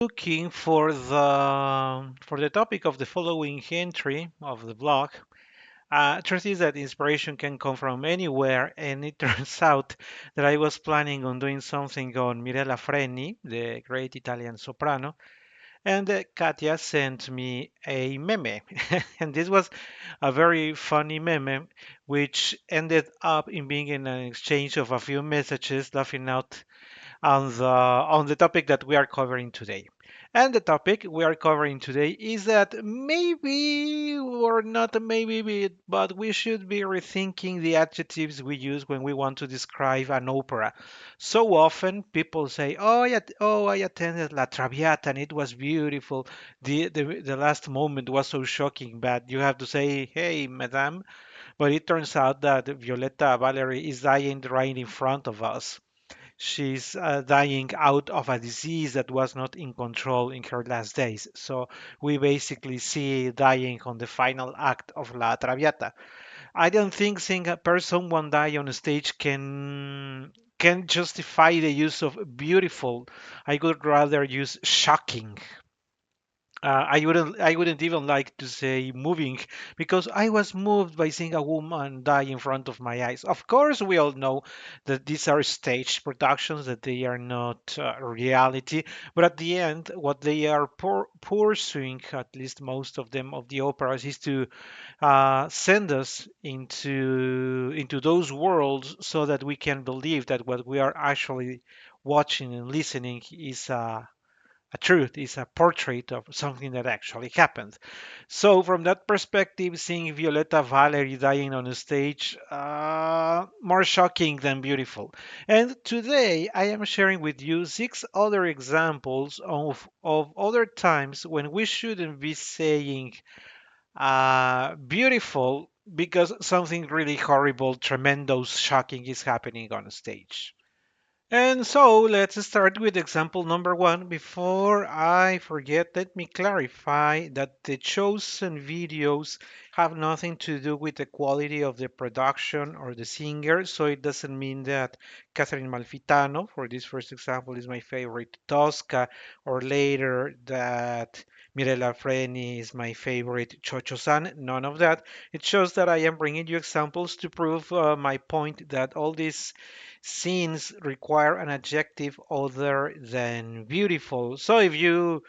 Looking for the topic of the following entry of the blog. Truth is that inspiration can come from anywhere, and it turns out that I was planning on doing something on Mirella Freni, the great Italian soprano, and Katia sent me a meme, and this was a very funny meme, which ended up in being an exchange of a few messages laughing out on the topic that we are covering today. And the topic we are covering today is that maybe or not but we should be rethinking the adjectives we use when we want to describe an opera. So often people say, "Oh, I attended La Traviata and it was beautiful. The last moment was so shocking." But you have to say, "Hey, madame," but it turns out that Violetta Valery is dying right in front of us. She's dying out of a disease that was not in control in her last days. So we basically see dying on the final act of La Traviata. I don't think seeing someone die on stage can justify the use of beautiful. I would rather use shocking. I wouldn't even like to say moving because I was moved by seeing a woman die in front of my eyes. Of course, we all know that these are staged productions, that they are not reality. But at the end, what they are pursuing, at least most of them of the operas, is to send us into those worlds so that we can believe that what we are actually watching and listening is a truth, is a portrait of something that actually happened. So, from that perspective, seeing Violetta Valery dying on a stage, more shocking than beautiful. And today, I am sharing with you 6 other examples of other times when we shouldn't be saying beautiful because something really horrible, tremendous, shocking is happening on stage. And so let's start with example number one. Before I forget, let me clarify that the chosen videos have nothing to do with the quality of the production or the singer. So it doesn't mean that Catherine Malfitano, for this first example, is my favorite Tosca, or later that Mirella Freni is my favorite Chocho-san. None of that. It shows that I am bringing you examples to prove my point that all these scenes require an adjective other than beautiful. So if you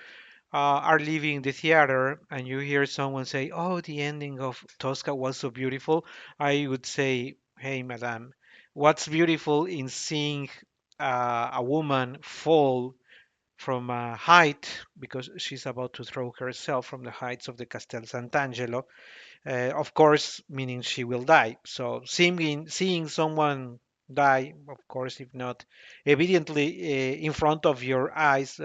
are leaving the theater and you hear someone say, "Oh, the ending of Tosca was so beautiful," I would say, "Hey, madam, what's beautiful in seeing a woman fall from a height because she's about to throw herself from the heights of the Castel Sant'Angelo, of course, meaning she will die. So seeing someone die, of course, if not evidently in front of your eyes,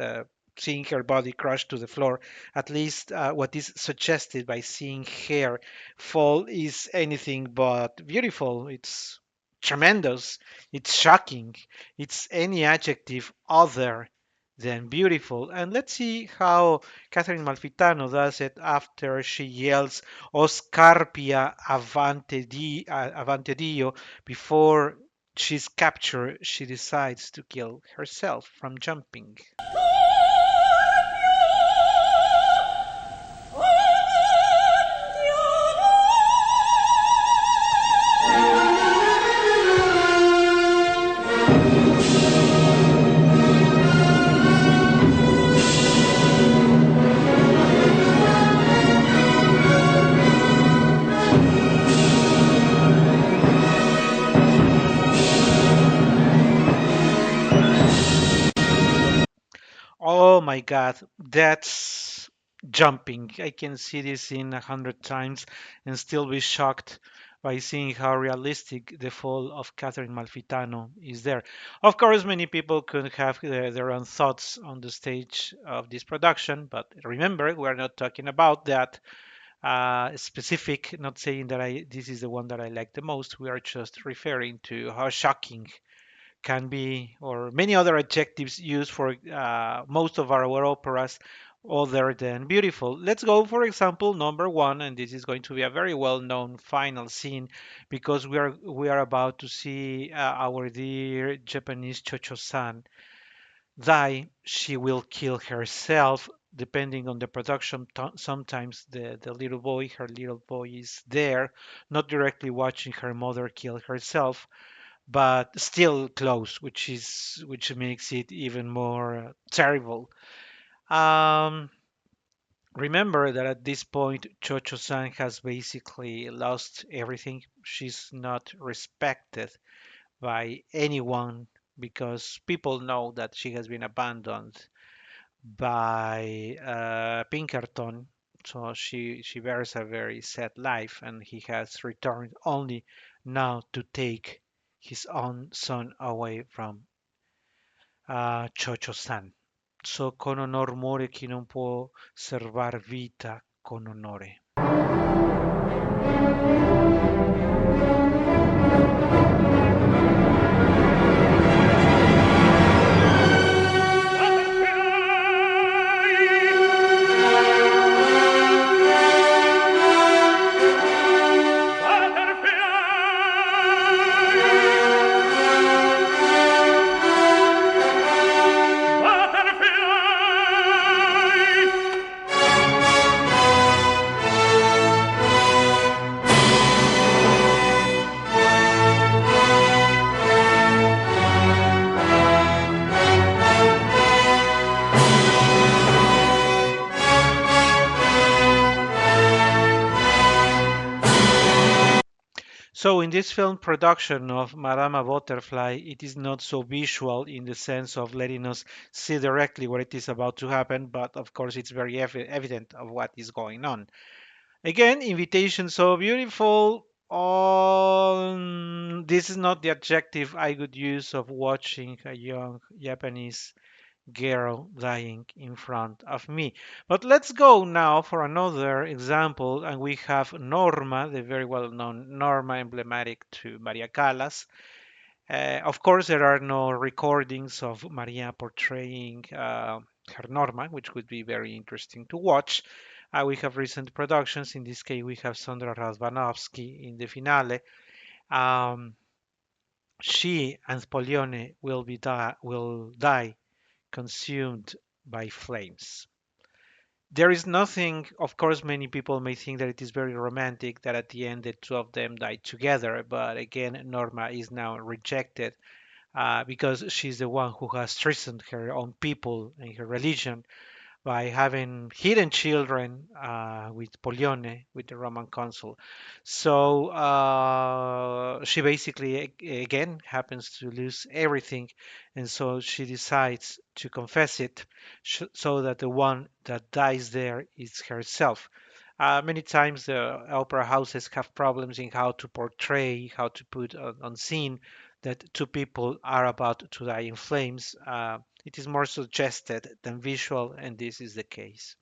seeing her body crushed to the floor, at least what is suggested by seeing her fall is anything but beautiful. It's tremendous. It's shocking. It's any adjective other than beautiful. And let's see how Catherine Malfitano does it after she yells O Scarpia Avante Dio. Before she's captured, she decides to kill herself from jumping. Oh my God, that's jumping. I can see this scene 100 times and still be shocked by seeing how realistic the fall of Catherine Malfitano is there. Of course, many people could have their own thoughts on the stage of this production, but remember, we're not talking about that specific, not saying that this is the one that I like the most. We are just referring to how shocking can be, or many other adjectives used for most of our operas other than beautiful. Let's go for example number one, and this is going to be a very well-known final scene because we are about to see our dear Japanese Chocho-san die, she will kill herself. Depending on the production, sometimes the little boy, her little boy, is there, not directly watching her mother kill herself, but still close, which makes it even more terrible. Um, Remember that at this point, Chocho-san has basically lost everything. She's not respected by anyone because people know that she has been abandoned by Pinkerton. So she bears a very sad life, and he has returned only now to take his own son away from Chocho-san. So con onor muore chi non può servar vita con onore. So in this film production of Madama Butterfly, it is not so visual in the sense of letting us see directly what it is about to happen, but of course it's very evident of what is going on. Again, invitation so beautiful. This is not the adjective I would use of watching a young Japanese girl dying in front of me. But let's go now for another example, and we have Norma, the very well-known Norma, emblematic to Maria Callas. Of course, there are no recordings of Maria portraying her Norma, which would be very interesting to watch. We have recent productions. In this case, we have Sandra Radvanovsky in the finale. Um, she and Spolione will die consumed by flames. There is nothing, of course, many people may think that it is very romantic that at the end the two of them die together, but again, Norma is now rejected because she's the one who has treasoned her own people and her religion by having hidden children with Polione, with the Roman consul. So she basically, again, happens to lose everything, and so she decides to confess it so that the one that dies there is herself. Many times the opera houses have problems in how to portray, how to put on scene that two people are about to die in flames. It is more suggested than visual, and this is the case.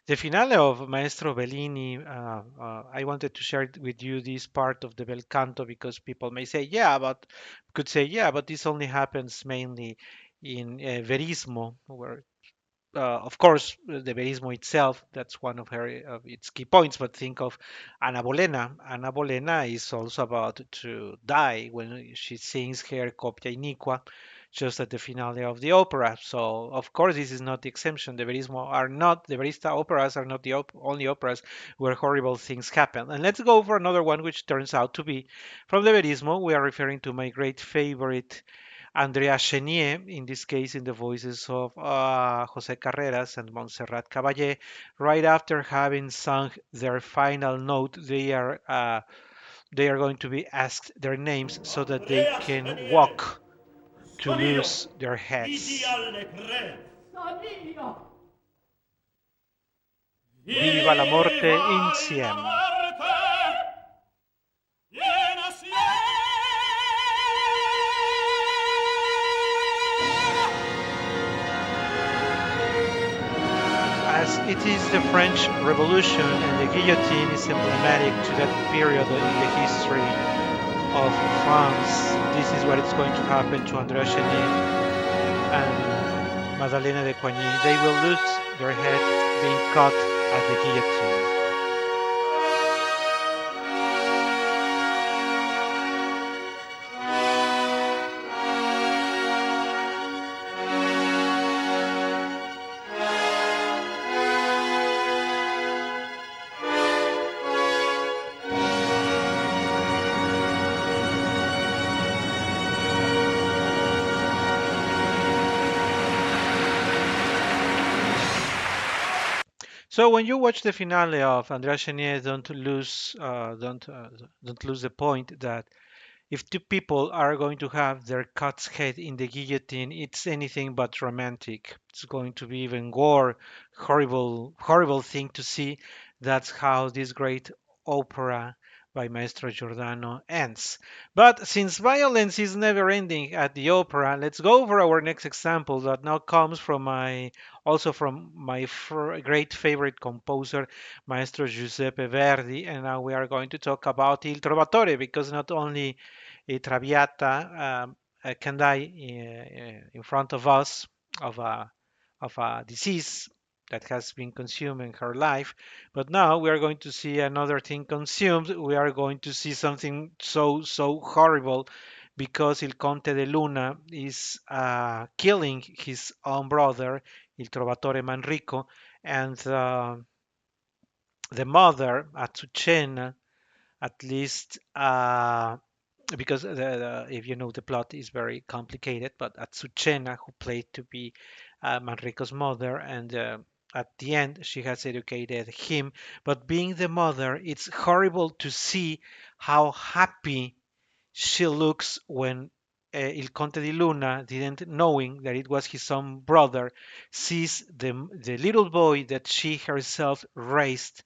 The finale of Maestro Bellini, I wanted to share with you this part of the bel canto because people may say, yeah, but this only happens mainly in Verismo, where of course, the verismo itself, that's one of its key points, but think of Ana Bolena. Ana Bolena is also about to die when she sings her Copia Iniqua just at the finale of the opera. So, of course, this is not the exception. The Verista operas are not the only operas where horrible things happen. And let's go for another one, which turns out to be from the Verismo. We are referring to my great favorite Andrea Chenier, in this case in the voices of Jose Carreras and Montserrat Caballé. Right after having sung their final note, they are going to be asked their names so that they can walk to lose their heads. Viva la morte insieme. As it is the French Revolution and the guillotine is emblematic to that period in the history of France, this is what is going to happen to Andrea Chenier and Madalena de Coigny. They will lose their head being cut at the guillotine. So when you watch the finale of Andrea Chenier, don't lose the point that if two people are going to have their cut's head in the guillotine, it's anything but romantic. It's going to be even gore, horrible, horrible thing to see. That's how this great opera by Maestro Giordano ends. But since violence is never ending at the opera, let's go for our next example that now comes from my great favorite composer, Maestro Giuseppe Verdi, and now we are going to talk about Il Trovatore because not only a Traviata can die in front of us of a disease that has been consuming her life. But now we are going to see another thing consumed. We are going to see something so horrible because Il Conte de Luna is killing his own brother, Il Trovatore Manrico, and the mother, Azucena, at least because if you know the plot is very complicated, but Azucena, who played to be Manrico's mother, and at the end she has educated him. But being the mother, it's horrible to see how happy she looks when Il Conte di Luna, didn't knowing that it was his own brother, sees the little boy that she herself raised,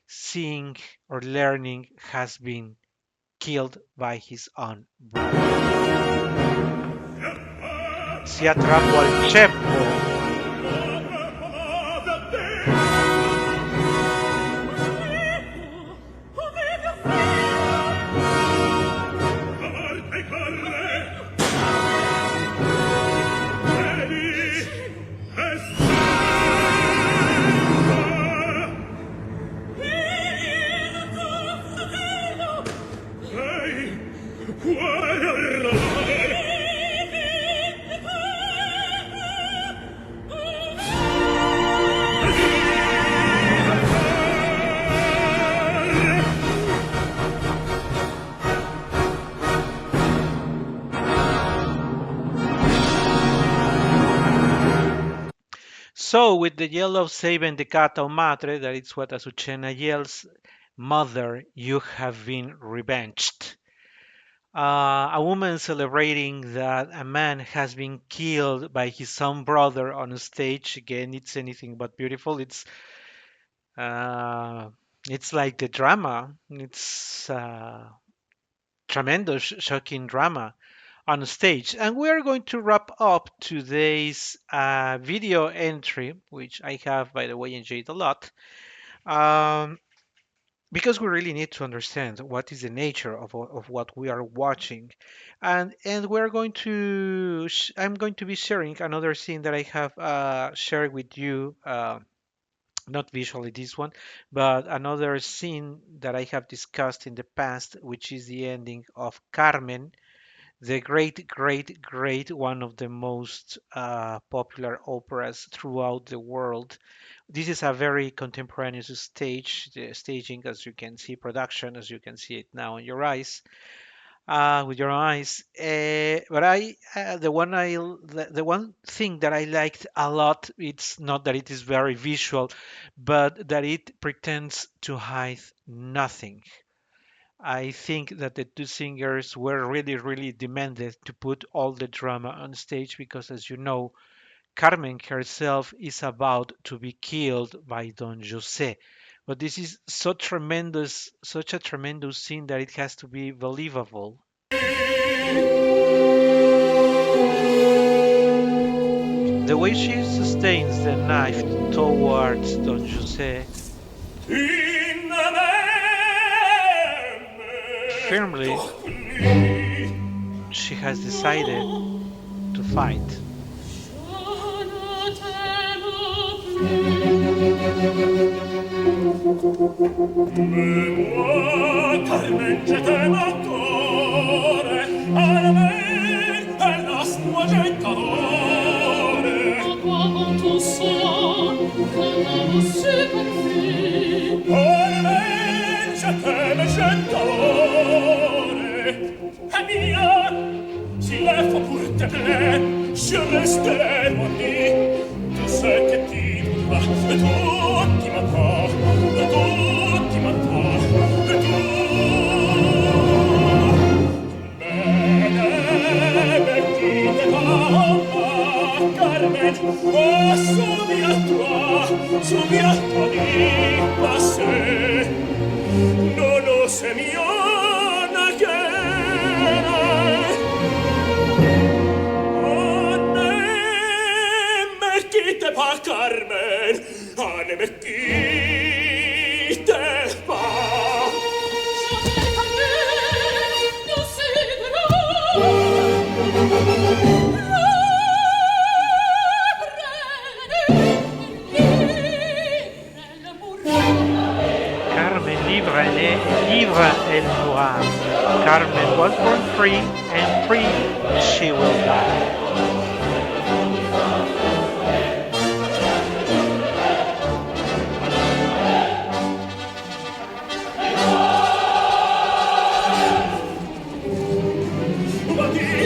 seeing or learning has been killed by his own brother. Si atrapò al ceppo. So, with the yell of "Sei vendicata o madre," that is what Azucena yells, "Mother, you have been revenged." A woman celebrating that a man has been killed by his own brother on stage. Again, it's anything but beautiful. Uh, it's like the drama. It's tremendous, shocking drama on stage. And we are going to wrap up today's video entry, which I have, by the way, enjoyed a lot, um, because we really need to understand what is the nature of what we are watching. And we're going to, I'm going to be sharing another scene that I have shared with you. Not visually this one, but another scene that I have discussed in the past, which is the ending of Carmen, the great one of the most popular operas throughout the world. This is a very contemporaneous stage, the staging, as you can see, production, as you can see it now in your eyes, with your eyes. But the one thing that I liked a lot, it's not that it is very visual, but that it pretends to hide nothing. I think that the two singers were really demanded to put all the drama on stage because, as you know, Carmen herself is about to be killed by Don Jose. But this is so tremendous, such a tremendous scene that it has to be believable. The way she sustains the knife towards Don Jose firmly, she has decided to fight. Mais moi, Carmen, je t'aime encore, Carmen, hélas-moi, je t'adore. Avant tout cela, que l'amour superflu. Carmen, je t'aime, je t'adore. Mia, s'il le faut pour te plaire, je resterai moi dit. Tout ce que tu voudras, de tout qui m'attend, de tout qui m'attend, de tout. Ne me quitte pas, Carmen, oh, souviens-toi du passé. Non lo sé mio naguère. Oh, ne me quitte pas, Carmen. Ah, ne me quitte pas. Jamais, Carmen, nous Carmen livre elle mourra. Carmen was born free, and free she will die.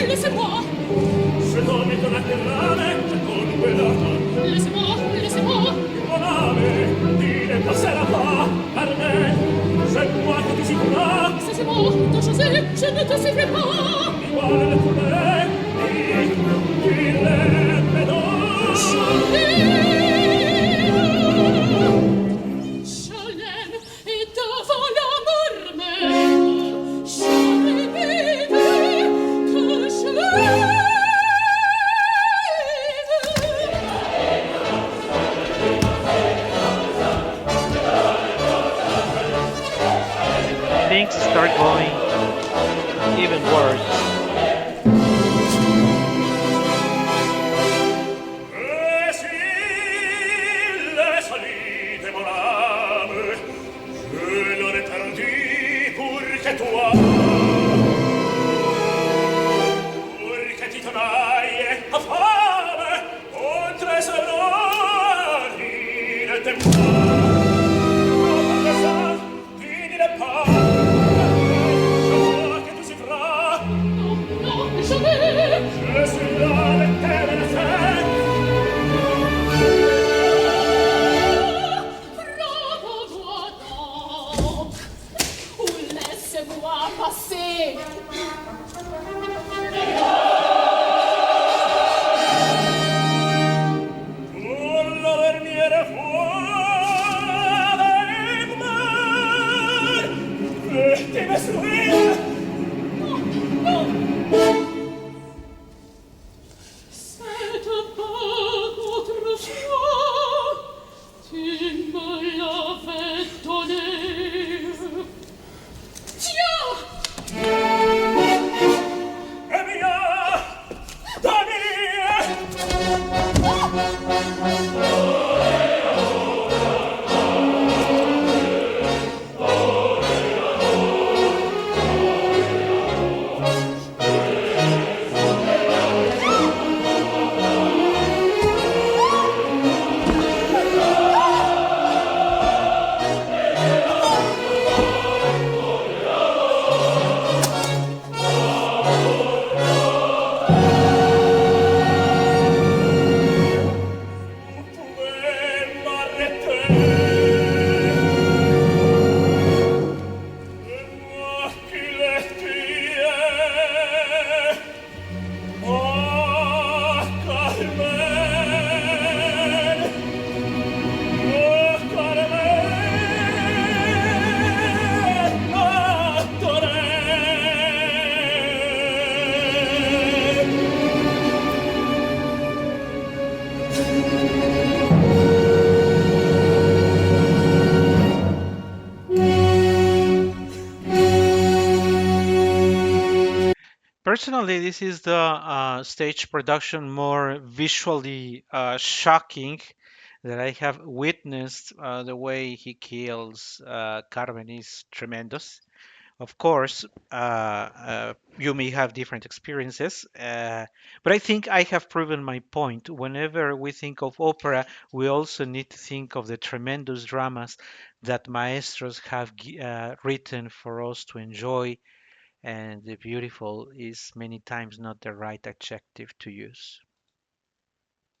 Laissez-moi. Je donne ton acclame, je donne quella. Laissez-moi, laissez-moi. Mon âme, tu ne passeras pas, Carmen. C'est moi qui te sifflerai. C'est moi, ton choisi, je ne te sifflerai pas. Igual pour me, il est médon. Je l'aime, et devant l'amour même, je répète que je l'aime. Things start going even worse. Et s'il est solide, mon âme, je l'aurais perdu pour que toi, pour que tu t'en ailles à femme, contre ce il était moi. Non, pas ça, tu n'irais pas, je vois que tu s'y feras. Non, non, jamais. Je suis là avec tes menaces. Bravo-moi donc, ou laissez-moi passer. Pour la dernière fois avec moi, veux-tu me sourire? Non, non. Cette bague autrefois, tu me l'avais donnée. Tiens! Eh bien, Damien! Personally, this is the stage production more visually shocking that I have witnessed. The way he kills Carmen is tremendous. Of course, you may have different experiences, but I think I have proven my point. Whenever we think of opera, we also need to think of the tremendous dramas that maestros have written for us to enjoy, and the beautiful is many times not the right adjective to use.